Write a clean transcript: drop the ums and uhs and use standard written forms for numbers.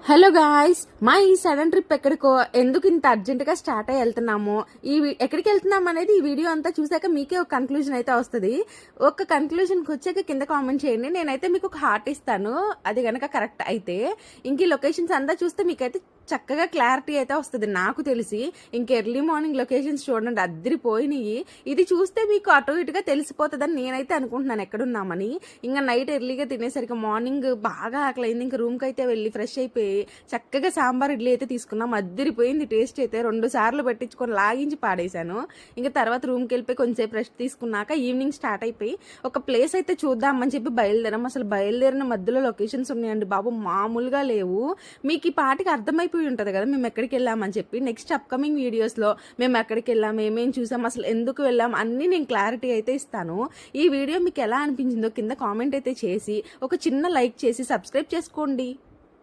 Hello guys, మా ఈ sudden trip ఎక్కడికో ఎందుకు ఇంత అర్జెంటుగా స్టార్ట్ అయ్యి వెళ్తున్నాము, ఎక్కడికి వెళ్తున్నాం అనేది ఈ వీడియో అంతా చూసాక మీకే ఒక కన్క్లూజన్ అయితే వస్తుంది. ఒక కన్క్లూజన్కి వచ్చాక కింద కామెంట్ చేయండి. నేనైతే మీకు ఒక హార్ట్ ఇస్తాను, అది కనుక కరెక్ట్ అయితే. ఇంక ఈ లొకేషన్స్ అంతా చూస్తే మీకైతే చక్కగా క్లారిటీ అయితే వస్తుంది నాకు తెలిసి. ఇంక ఎర్లీ మార్నింగ్ లొకేషన్స్ చూడండి, అద్దరిపోయినాయి. ఇది చూస్తే మీకు అటు ఇటుగా తెలిసిపోతుందని నేనైతే అనుకుంటున్నాను ఎక్కడున్నామని. ఇంకా నైట్ ఎర్లీగా తినేసరికి మార్నింగ్ బాగా ఆకలైంది. ఇంకా రూమ్కి అయితే వెళ్ళి ఫ్రెష్ అయిపోయి చక్కగా సాంబార్ ఇడ్లీ అయితే తీసుకున్నాం. అద్దరిపోయింది టేస్ట్ అయితే. 2 సార్లు పెట్టించుకొని లాగించి పాడేశాను. ఇంకా తర్వాత రూమ్కి వెళ్ళిపోయి కొంచెంసేపు రెస్ట్ తీసుకున్నాక ఈవినింగ్ స్టార్ట్ అయిపోయి ఒక ప్లేస్ అయితే చూద్దామని చెప్పి బయలుదేరాం. అసలు బయలుదేరిన మధ్యలో లొకేషన్స్ ఉన్నాయండి బాబు, మామూలుగా లేవు. మీకు ఈ పాటికి అర్థమైపోయి ఉంటుంది కదా మేము ఎక్కడికి వెళ్ళామని చెప్పి. నెక్స్ట్ అప్కమింగ్ వీడియోస్లో మేము ఎక్కడికి వెళ్ళాం, ఏమేమి చూసాం, అసలు ఎందుకు వెళ్ళాం అన్నీ నేను క్లారిటీ అయితే ఇస్తాను. ఈ వీడియో మీకు ఎలా అనిపించిందో కింద కామెంట్ అయితే చేసి ఒక చిన్న లైక్ చేసి సబ్స్క్రైబ్ చేసుకోండి.